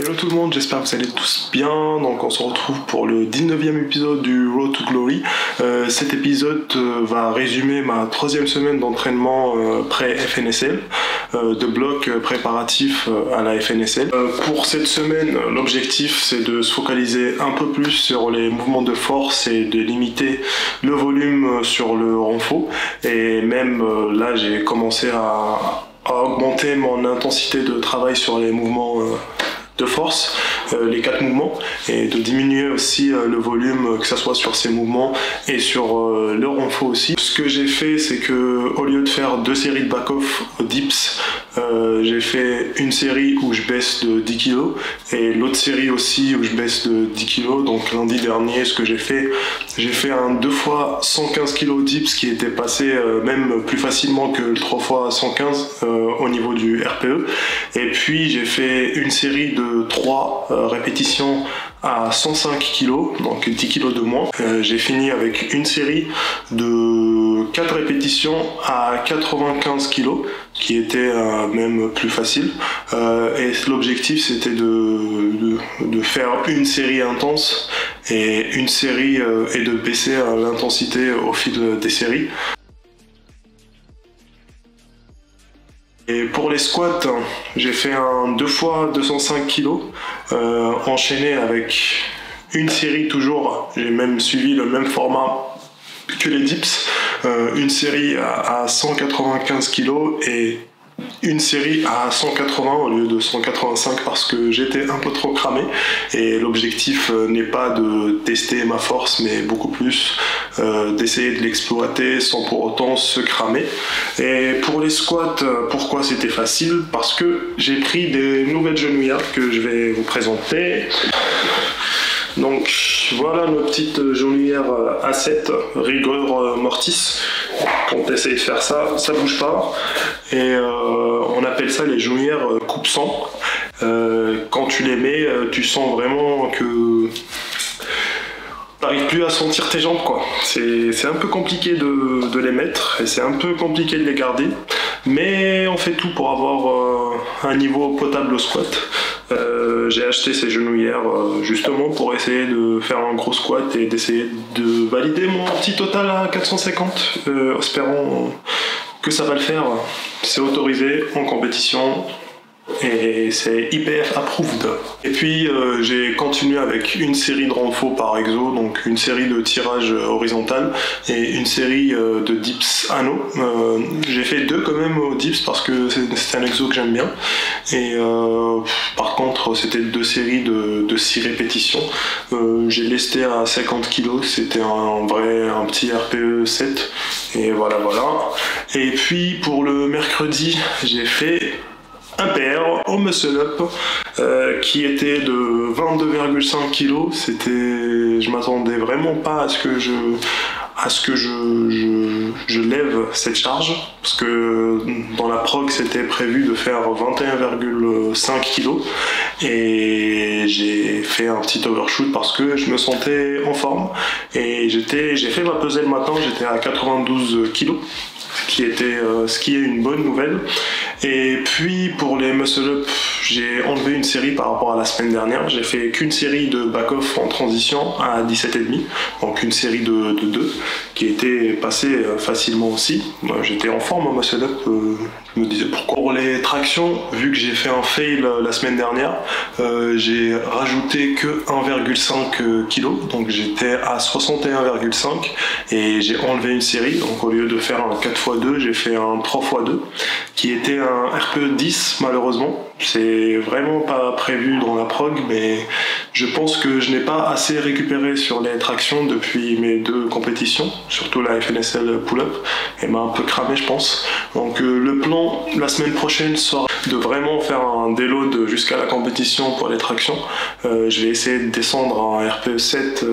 Hello tout le monde, j'espère que vous allez tous bien. Donc on se retrouve pour le 19e épisode du Road to Glory. Cet épisode va résumer ma 3e semaine d'entraînement pré-FNSL, de bloc préparatif à la FNSL. Pour cette semaine, l'objectif c'est de se focaliser un peu plus sur les mouvements de force et de limiter le volume sur le renfort. Et même là j'ai commencé à augmenter mon intensité de travail sur les mouvements de force, les 4 mouvements, et de diminuer aussi le volume, que ce soit sur ces mouvements et sur le renfort aussi. Ce que j'ai fait, c'est que au lieu de faire 2 séries de back-off au dips, j'ai fait une série où je baisse de 10 kg et l'autre série aussi où je baisse de 10 kg. Donc lundi dernier, ce que j'ai fait un 2 fois 115 kg dips qui était passé même plus facilement que le 3 fois 115 au niveau du RPE. Et puis j'ai fait une série de 3 répétitions à 105 kg, donc 10 kg de moins. J'ai fini avec une série de 4 répétitions à 95 kg, qui était même plus facile. Et l'objectif c'était de faire une série intense et une série et de baisser l'intensité au fil des séries. Et pour les squats, j'ai fait un 2 fois 205 kg enchaîné avec une série toujours, j'ai même suivi le même format que les dips, une série à 195 kg et une série à 180 au lieu de 185 parce que j'étais un peu trop cramé et l'objectif n'est pas de tester ma force mais beaucoup plus d'essayer de l'exploiter sans pour autant se cramer. Et pour les squats, pourquoi c'était facile? Parce que j'ai pris des nouvelles genouillères que je vais vous présenter. Donc voilà nos petites genouillères A7 Rigor Mortis. Quand tu essayes de faire ça, ça bouge pas. Et on appelle ça les genouillères coupe-sang. Quand tu les mets, tu sens vraiment que t'arrives plus à sentir tes jambes, quoi. C'est un peu compliqué de les mettre et c'est un peu compliqué de les garder. Mais on fait tout pour avoir un niveau potable au squat. J'ai acheté ces genouillères justement pour essayer de faire un gros squat et d'essayer de valider mon petit total à 450, espérons que ça va le faire. C'est autorisé en compétition et c'est IPF approved. Et puis j'ai continué avec une série de renfort par exo, donc une série de tirage horizontal et une série de dips anneaux. J'ai fait 2 quand même au dips parce que c'est un exo que j'aime bien. Et par contre c'était 2 séries de 6 répétitions. J'ai lesté à 50 kg, c'était un petit RPE 7 et voilà. Et puis pour le mercredi j'ai fait un PR au muscle up qui était de 22,5 kg. Je m'attendais vraiment pas à ce que je lève cette charge parce que dans la prog c'était prévu de faire 21,5 kg et j'ai fait un petit overshoot parce que je me sentais en forme et j'ai fait ma pesée le matin, j'étais à 92 kg. Ce qui est une bonne nouvelle. Et puis pour les muscle up, j'ai enlevé une série par rapport à la semaine dernière. J'ai fait qu'une série de back-off en transition à 17,5, donc une série de 2 qui était passée facilement aussi. J'étais en forme en muscle up, je me disais pourquoi. Pour les tractions, vu que j'ai fait un fail la semaine dernière, j'ai rajouté que 1,5 kg, donc j'étais à 61,5 et j'ai enlevé une série, donc au lieu de faire un 4x2, j'ai fait un 3x2 qui était un RPE 10 malheureusement. C'est vraiment pas prévu dans la prog, mais je pense que je n'ai pas assez récupéré sur les tractions depuis mes 2 compétitions, surtout la FNSL pull-up, elle m'a un peu cramé je pense. Donc le plan la semaine prochaine sera de vraiment faire un déload jusqu'à la compétition pour les tractions. Je vais essayer de descendre en RPE 7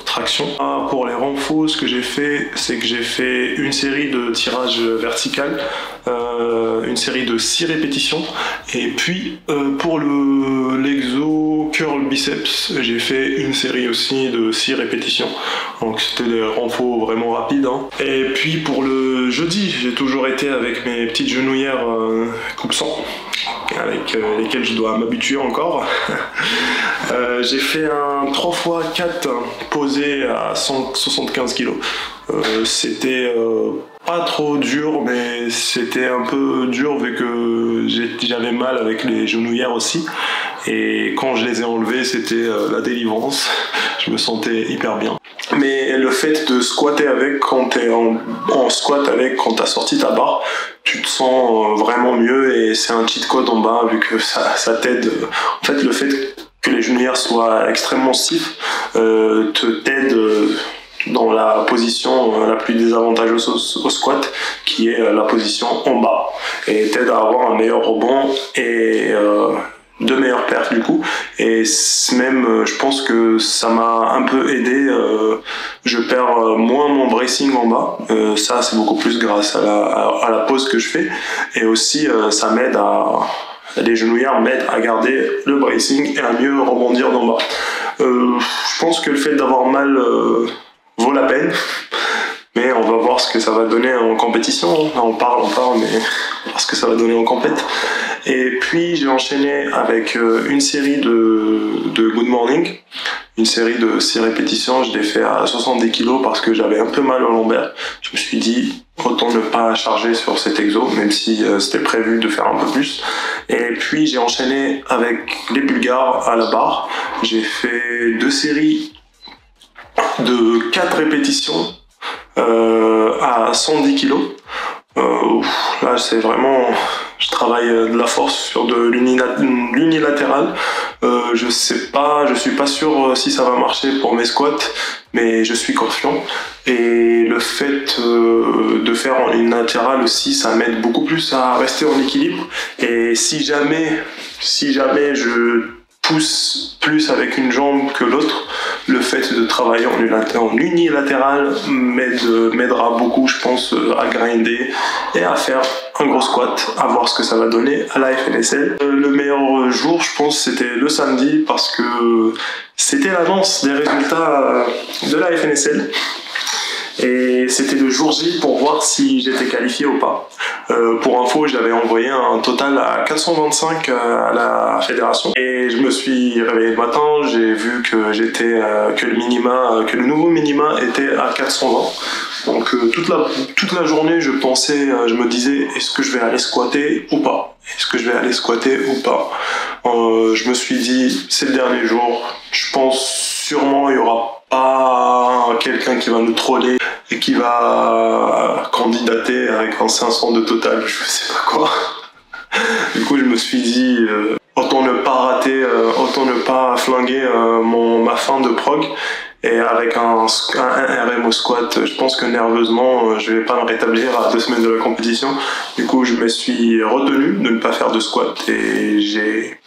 traction. Pour les renforts, ce que j'ai fait, c'est que j'ai fait une série de tirage vertical, une série de 6 répétitions, et puis pour l'exo curl biceps, j'ai fait une série aussi de 6 répétitions. Donc c'était des renforts vraiment rapides. Hein. Et puis pour le jeudi, j'ai toujours été avec mes petites genouillères coupe 100, avec lesquelles je dois m'habituer encore. J'ai fait un 3x4 posé à 175 kg. C'était pas trop dur, mais c'était un peu dur vu que j'avais mal avec les genouillères aussi. Et quand je les ai enlevées, c'était la délivrance. Je me sentais hyper bien. Mais le fait de squatter avec, quand t'es en squat avec, quand t'as sorti ta barre, tu te sens vraiment mieux et c'est un cheat code en bas vu que ça t'aide. En fait, le fait que les genouillères soient extrêmement stiffs t'aide dans la position la plus désavantageuse au squat, qui est la position en bas, et t'aide à avoir un meilleur rebond et de meilleures perfs du coup. Et même je pense que ça m'a un peu aidé, je perds moins mon bracing en bas, ça c'est beaucoup plus grâce à la pose que je fais, et aussi ça m'aide les genouillères m'aident à garder le bracing et à mieux rebondir d'en bas. Je pense que le fait d'avoir mal vaut la peine, mais on va voir ce que ça va donner en compétition. Là, on parle, mais on va voir ce que ça va donner en compète. Et puis j'ai enchaîné avec une série de Good Morning, une série de 6 répétitions. Je l'ai fait à 70 kg parce que j'avais un peu mal au lombaire. Je me suis dit autant ne pas charger sur cet exo, même si c'était prévu de faire un peu plus. Et puis j'ai enchaîné avec les bulgares à la barre. J'ai fait 2 séries de 4 répétitions à 110 kg. Là c'est vraiment, je travaille de la force sur de l'unilatéral. Je suis pas sûr si ça va marcher pour mes squats, mais je suis confiant. Et le fait de faire en unilatéral aussi, ça m'aide beaucoup plus à rester en équilibre. Et si jamais je pousse plus avec une jambe que l'autre, le fait de travailler en unilatéral m'aidera beaucoup, je pense, à grinder et à faire un gros squat, à voir ce que ça va donner à la FNSL. Le meilleur jour, je pense, c'était le samedi, parce que c'était l'annonce des résultats de la FNSL. Et c'était le jour J pour voir si j'étais qualifié ou pas. Pour info, j'avais envoyé un total à 425 à la fédération. Et je me suis réveillé le matin, j'ai vu que le nouveau minima était à 420. Donc toute la journée, je me disais, est-ce que je vais aller squatter ou pas? Est-ce que je vais aller squatter ou pas? Je me suis dit, c'est le dernier jour. Je pense sûrement il y aura pas quelqu'un qui va nous troller et qui va candidater avec un 500 de total, je sais pas quoi. Du coup, je me suis dit, autant ne pas rater, autant ne pas flinguer ma fin de prog. Et avec un RM au squat, je pense que nerveusement, je vais pas me rétablir à 2 semaines de la compétition. Du coup, je me suis retenu de ne pas faire de squat et j'ai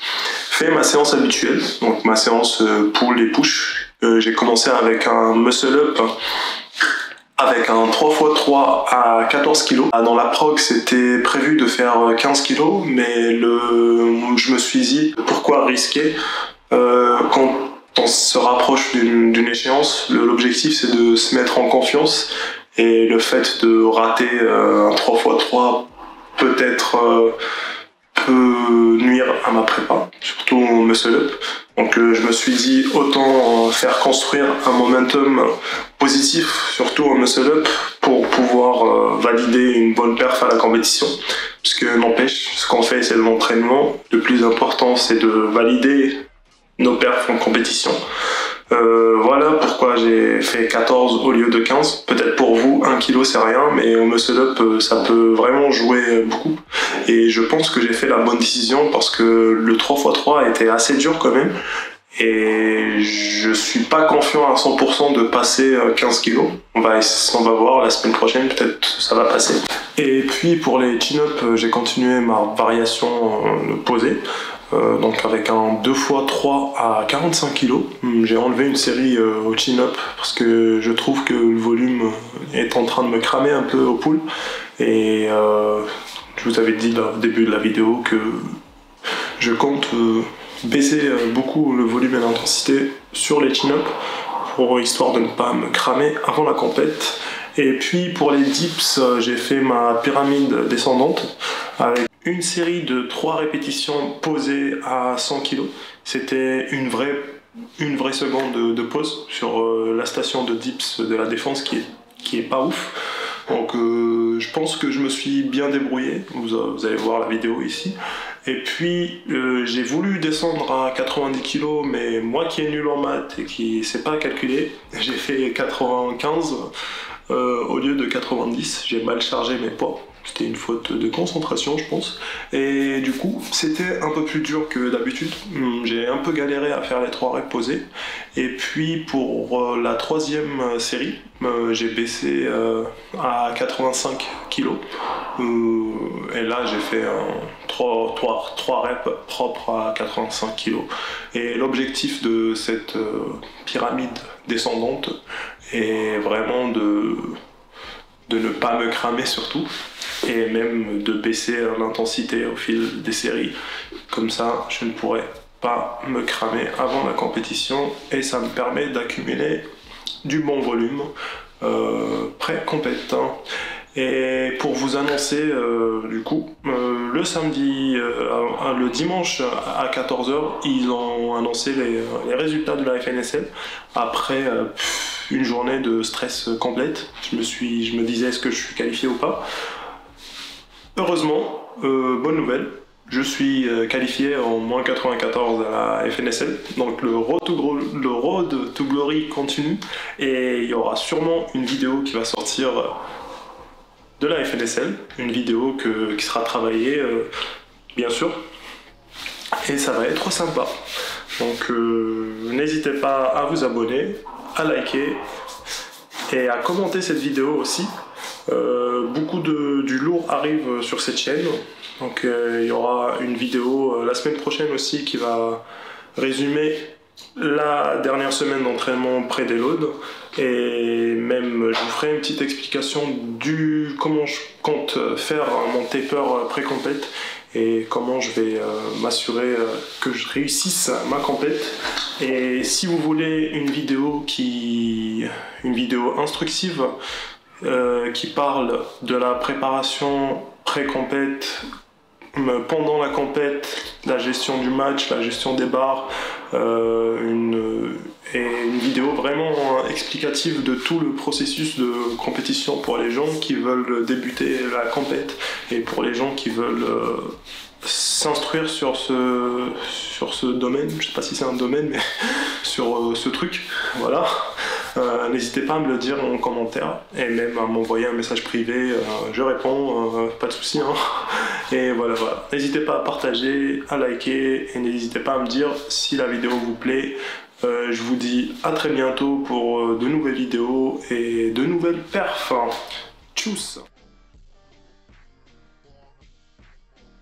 fait ma séance habituelle, donc ma séance pull et push. J'ai commencé avec un muscle up, avec un 3x3 à 14 kg. Dans la prog, c'était prévu de faire 15 kg, mais je me suis dit, pourquoi risquer quand on se rapproche d'une échéance? L'objectif, c'est de se mettre en confiance, et le fait de rater un 3x3 peut-être peut nuire à ma prépa, surtout mon muscle up. Donc je me suis dit, autant faire construire un momentum positif, surtout en muscle up, pour pouvoir valider une bonne perf à la compétition. Parce que n'empêche, ce qu'on fait, c'est de l'entraînement. Le plus important, c'est de valider nos perfs en compétition. Voilà pourquoi j'ai fait 14 au lieu de 15. Peut-être pour vous, 1 kg c'est rien, mais au muscle up, ça peut vraiment jouer beaucoup. Et je pense que j'ai fait la bonne décision, parce que le 3x3 était assez dur quand même. Et je suis pas confiant à 100% de passer 15 kg. On va voir la semaine prochaine, peut-être ça va passer. Et puis pour les chin-up, j'ai continué ma variation posée. Donc avec un 2x3 à 45 kg. J'ai enlevé une série au chin-up parce que je trouve que le volume est en train de me cramer un peu au pull. Et je vous avais dit au début de la vidéo que je compte baisser beaucoup le volume et l'intensité sur les chin-up histoire de ne pas me cramer avant la compète. Et puis pour les dips, j'ai fait ma pyramide descendante avec une série de 3 répétitions posées à 100 kg. C'était une vraie seconde de pause sur la station de dips de la Défense qui est pas ouf. Donc je pense que je me suis bien débrouillé, vous allez voir la vidéo ici. Et puis j'ai voulu descendre à 90 kg, mais moi qui est nul en maths et qui ne sait pas calculer, j'ai fait 95 au lieu de 90. J'ai mal chargé mes poids. C'était une faute de concentration, je pense. Et du coup, c'était un peu plus dur que d'habitude. J'ai un peu galéré à faire les 3 reps posés. Et puis pour la 3e série, j'ai baissé à 85 kg. Et là, j'ai fait 3 reps propres à 85 kg. Et l'objectif de cette pyramide descendante est vraiment de ne pas me cramer surtout, et même de baisser l'intensité au fil des séries. Comme ça, je ne pourrai pas me cramer avant la compétition et ça me permet d'accumuler du bon volume pré-compétition. Et pour vous annoncer du coup, le samedi, le dimanche à 14 h, ils ont annoncé les résultats de la FNSL après une journée de stress complète. Je me disais est-ce que je suis qualifié ou pas. Heureusement, bonne nouvelle, je suis qualifié en moins 94 à la FNSL, donc le road to glory continue, et il y aura sûrement une vidéo qui va sortir de la FNSL, une vidéo qui sera travaillée bien sûr, et ça va être sympa. Donc n'hésitez pas à vous abonner, à liker et à commenter cette vidéo aussi. Beaucoup du lourd arrive sur cette chaîne, donc il y aura une vidéo la semaine prochaine aussi qui va résumer la dernière semaine d'entraînement pré-déload, et même je vous ferai une petite explication comment je compte faire mon taper pré-compète et comment je vais m'assurer que je réussisse ma compète. Et si vous voulez une vidéo instructive qui parle de la préparation pré-compète, pendant la compète, la gestion du match, la gestion des barres, une vidéo vraiment explicative de tout le processus de compétition pour les gens qui veulent débuter la compète et pour les gens qui veulent s'instruire sur ce domaine. Je sais pas si c'est un domaine, mais sur ce truc, voilà. N'hésitez pas à me le dire en commentaire et même à m'envoyer un message privé, je réponds, pas de soucis, hein. Et voilà. N'hésitez pas à partager, à liker et n'hésitez pas à me dire si la vidéo vous plaît. Je vous dis à très bientôt pour de nouvelles vidéos et de nouvelles perfs. Tchuss!